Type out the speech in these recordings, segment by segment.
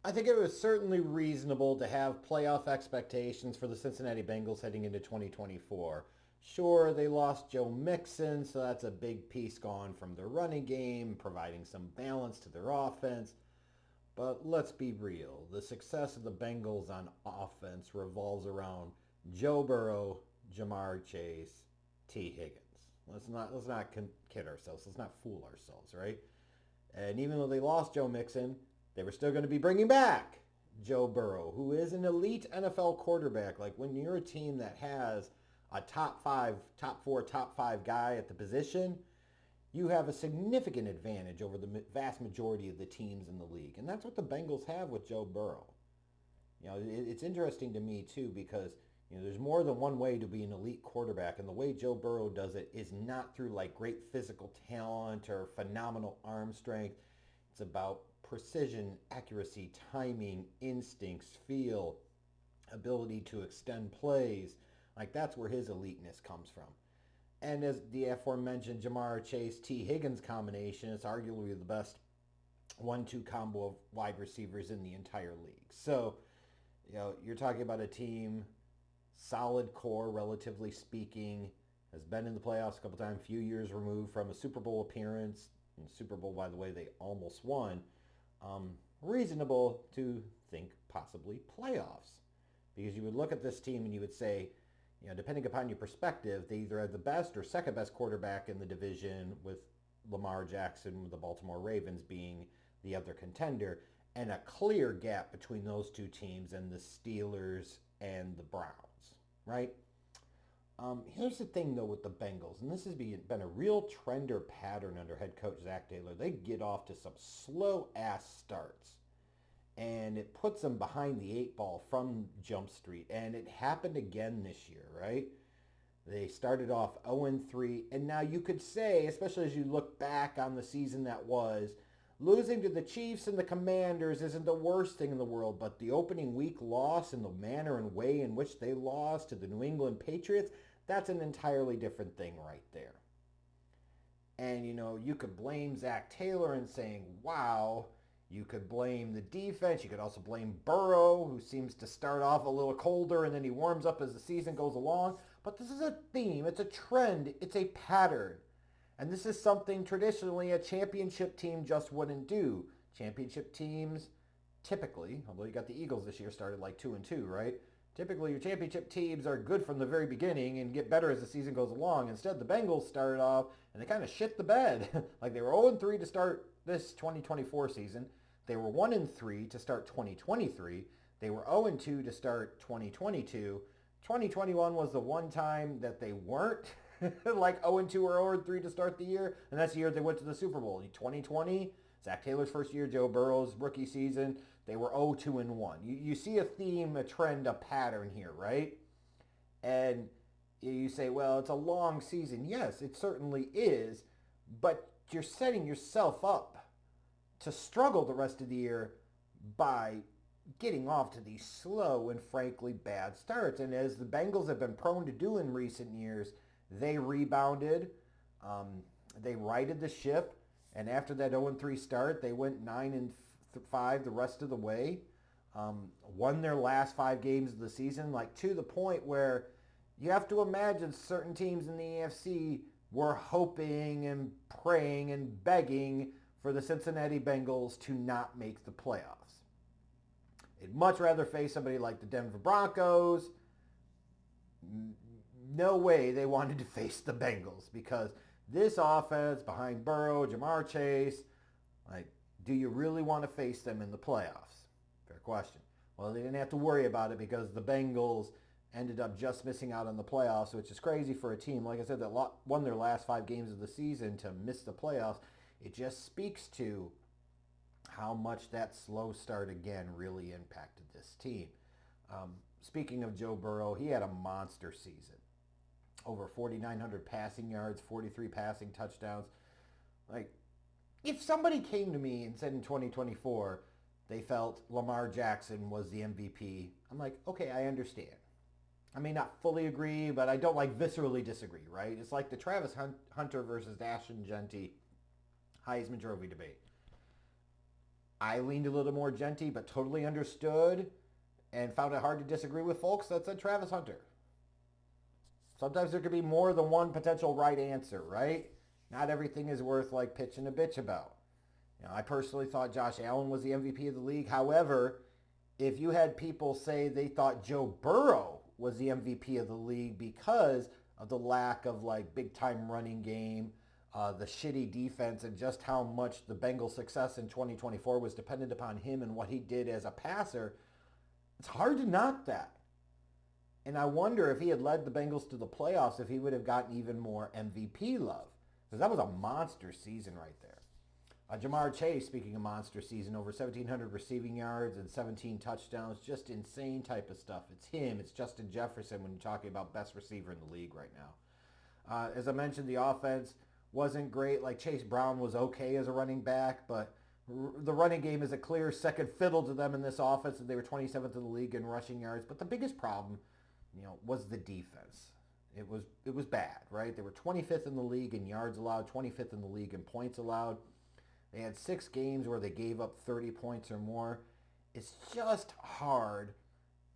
I think it was certainly reasonable to have playoff expectations for the Cincinnati Bengals heading into 2024. Sure, they lost Joe Mixon, so that's a big piece gone from their running game, providing some balance to their offense. But let's be real. The success of the Bengals on offense revolves around Joe Burrow, Jamar Chase, T. Higgins. Let's not kid ourselves. Let's not fool ourselves, right? And even though they lost Joe Mixon, they were still going to be bringing back Joe Burrow, who is an elite NFL quarterback. Like when you're a team that has a top five, top four, top five guy at the position, you have a significant advantage over the vast majority of the teams in the league. And that's what the Bengals have with Joe Burrow. It's interesting to me too because there's more than one way to be an elite quarterback, and the way Joe Burrow does it is not through like great physical talent or phenomenal arm strength. It's about precision, accuracy, timing, instincts, feel, ability to extend plays. Like that's where his eliteness comes from. And as the aforementioned Jamar Chase T Higgins combination, it's arguably the best 1-2 combo of wide receivers in the entire league. So, you're talking about a team, solid core, relatively speaking, has been in the playoffs a couple times, few years removed from a Super Bowl appearance. And Super Bowl, by the way, they almost won. Reasonable to think possibly playoffs. Because you would look at this team and you would say, depending upon your perspective, they either have the best or second best quarterback in the division, with Lamar Jackson with the Baltimore Ravens being the other contender, and a clear gap between those two teams and the Steelers and the Browns, right? Here's the thing, though, with the Bengals, and this has been a real trend or pattern under head coach Zach Taylor. They get off to some slow-ass starts, and it puts them behind the eight ball from Jump Street, and it happened again this year, right? They started off 0-3, and now you could say, especially as you look back on the season that was, losing to the Chiefs and the Commanders isn't the worst thing in the world, but the opening week loss and the manner and way in which they lost to the New England Patriots, that's an entirely different thing right there. And, you could blame Zach Taylor and saying, wow, you could blame the defense. You could also blame Burrow, who seems to start off a little colder and then he warms up as the season goes along. But this is a theme. It's a trend. It's a pattern. And this is something traditionally a championship team just wouldn't do. Championship teams typically, although you got the Eagles this year started like 2-2, right? Typically your championship teams are good from the very beginning and get better as the season goes along. Instead, the Bengals started off and they kind of shit the bed. Like they were 0-3 to start this 2024 season. They were 1-3 to start 2023. They were 0-2 to start 2022. 2021 was the one time that they weren't like 0-2 or 0-3 to start the year, and that's the year they went to the Super Bowl. 2020, Zach Taylor's first year, Joe Burrow's rookie season, they were 0-2-1. You see a theme, a trend, a pattern here, right? And you say, well, it's a long season. Yes, it certainly is, but you're setting yourself up to struggle the rest of the year by getting off to these slow and frankly bad starts. And as the Bengals have been prone to do in recent years, they rebounded. They righted the ship. And after that 0-3 start, they went 9-5 the rest of the way. Won their last 5 games of the season, like to the point where you have to imagine certain teams in the AFC were hoping and praying and begging for the Cincinnati Bengals to not make the playoffs. They'd much rather face somebody like the Denver Broncos. No way they wanted to face the Bengals because this offense behind Burrow, Jamar Chase, like, do you really want to face them in the playoffs? Fair question. Well, they didn't have to worry about it because the Bengals ended up just missing out on the playoffs, which is crazy for a team, like I said, that won their last 5 games of the season to miss the playoffs. It just speaks to how much that slow start again really impacted this team. Speaking of Joe Burrow, he had a monster season. Over 4,900 passing yards, 43 passing touchdowns. Like, if somebody came to me and said in 2024 they felt Lamar Jackson was the MVP, I'm like, okay, I understand. I may not fully agree, but I don't like viscerally disagree, right? It's like the Travis Hunter versus Ashton Genty Heisman Trophy debate. I leaned a little more genty, but totally understood and found it hard to disagree with folks that said Travis Hunter. Sometimes there could be more than one potential right answer, right? Not everything is worth like pitching a bitch about. I personally thought Josh Allen was the MVP of the league. However, if you had people say they thought Joe Burrow was the MVP of the league because of the lack of like big time running game, the shitty defense, and just how much the Bengals' success in 2024 was dependent upon him and what he did as a passer, it's hard to knock that. And I wonder if he had led the Bengals to the playoffs, if he would have gotten even more MVP love. Because that was a monster season right there. Jamar Chase, speaking of monster season, over 1,700 receiving yards and 17 touchdowns. Just insane type of stuff. It's him. It's Justin Jefferson when you're talking about best receiver in the league right now. As I mentioned, the offense wasn't great. Like Chase Brown was okay as a running back, but the running game is a clear second fiddle to them in this offense. They were 27th in the league in rushing yards. But the biggest problem, was the defense. It was bad, right? They were 25th in the league in yards allowed, 25th in the league in points allowed. They had 6 games where they gave up 30 points or more. It's just hard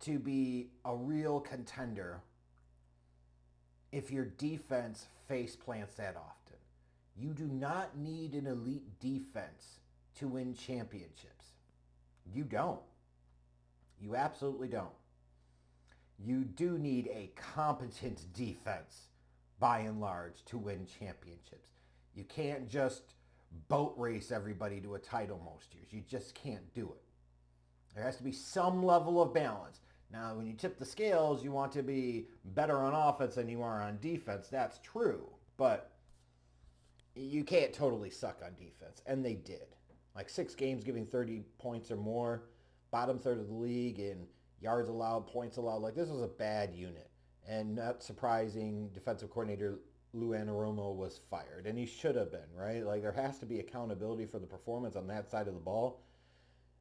to be a real contender if your defense face plants that often. You do not need an elite defense to win championships. You don't. You absolutely don't. You do need a competent defense, by and large, to win championships. You can't just boat race everybody to a title most years. You just can't do it. There has to be some level of balance. Now, when you tip the scales, you want to be better on offense than you are on defense. That's true. But you can't totally suck on defense. And they did. Like 6 games giving 30 points or more. Bottom third of the league in yards allowed, points allowed. Like, this was a bad unit. And not surprising, defensive coordinator Lou Anarumo was fired. And he should have been, right? Like, there has to be accountability for the performance on that side of the ball.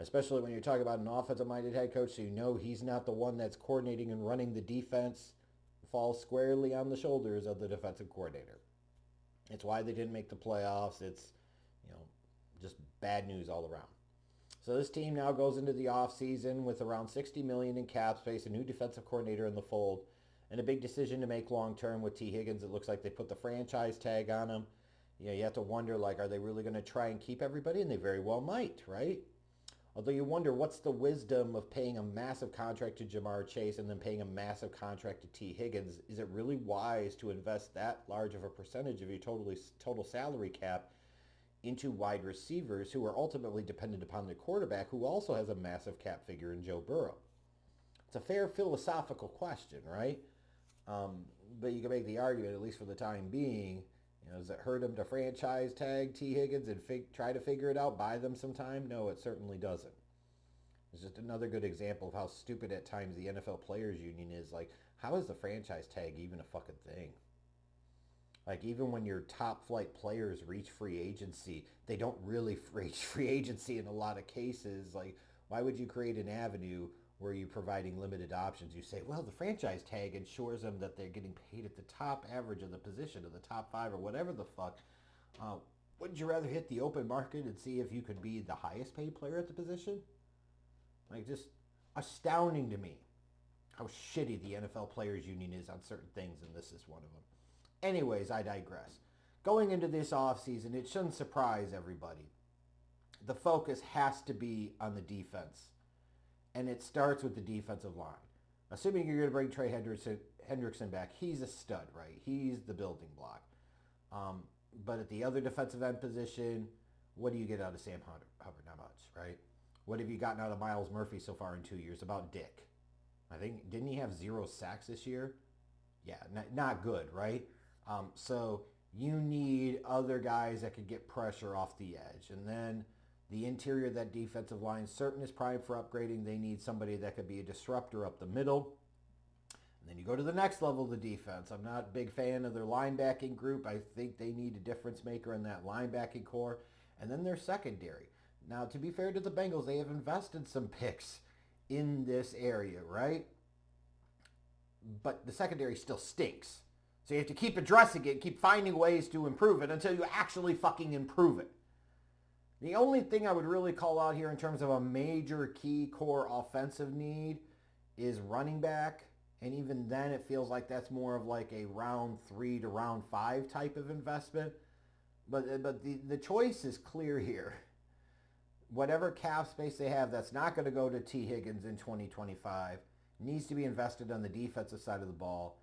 Especially when you're talking about an offensive-minded head coach, so you know he's not the one that's coordinating and running the defense. Falls squarely on the shoulders of the defensive coordinator. It's why they didn't make the playoffs. It's, just bad news all around. So this team now goes into the offseason with around $60 million in cap space, a new defensive coordinator in the fold, and a big decision to make long-term with T. Higgins. It looks like they put the franchise tag on him. You have to wonder, like, are they really going to try and keep everybody? And they very well might, right? Although you wonder, what's the wisdom of paying a massive contract to Jamar Chase and then paying a massive contract to T. Higgins? Is it really wise to invest that large of a percentage of your total salary cap into wide receivers who are ultimately dependent upon the quarterback, who also has a massive cap figure in Joe Burrow? It's a fair philosophical question, right? But you can make the argument, at least for the time being, does it hurt him to franchise tag T. Higgins and try to figure it out, buy them some time? No, it certainly doesn't. It's just another good example of how stupid at times the NFL Players Union is. Like, how is the franchise tag even a fucking thing? Like, even when your top flight players reach free agency, they don't really reach free agency in a lot of cases. Like, why would you create an avenue where you're providing limited options? You say, well, the franchise tag ensures them that they're getting paid at the top average of the position, of the top 5 or whatever the fuck. Wouldn't you rather hit the open market and see if you could be the highest paid player at the position? Like, just astounding to me how shitty the NFL Players Union is on certain things, and this is one of them. Anyways, I digress. Going into this offseason, it shouldn't surprise everybody. The focus has to be on the defense. And it starts with the defensive line. Assuming you're going to bring Trey Hendrickson back, he's a stud, right? He's the building block. But at the other defensive end position, what do you get out of Sam Hubbard? Not much, right? What have you gotten out of Miles Murphy so far in 2 years? About dick. I think, didn't he have 0 sacks this year? Yeah, not good, right? So you need other guys that could get pressure off the edge. And then the interior of that defensive line certain is primed for upgrading. They need somebody that could be a disruptor up the middle. And then you go to the next level of the defense. I'm not a big fan of their linebacking group. I think they need a difference maker in that linebacking core. And then their secondary. Now, to be fair to the Bengals, they have invested some picks in this area, right? But the secondary still stinks. So you have to keep addressing it, keep finding ways to improve it until you actually fucking improve it. The only thing I would really call out here in terms of a major key core offensive need is running back. And even then, it feels like that's more of like a round 3 to round 5 type of investment. But the choice is clear here. Whatever cap space they have that's not going to go to T. Higgins in 2025 needs to be invested on the defensive side of the ball.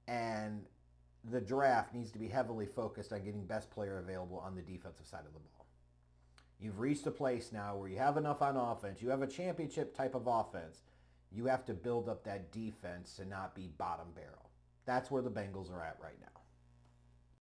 And the draft needs to be heavily focused on getting best player available on the defensive side of the ball. You've reached a place now where you have enough on offense. You have a championship type of offense. You have to build up that defense to not be bottom barrel. That's where the Bengals are at right now.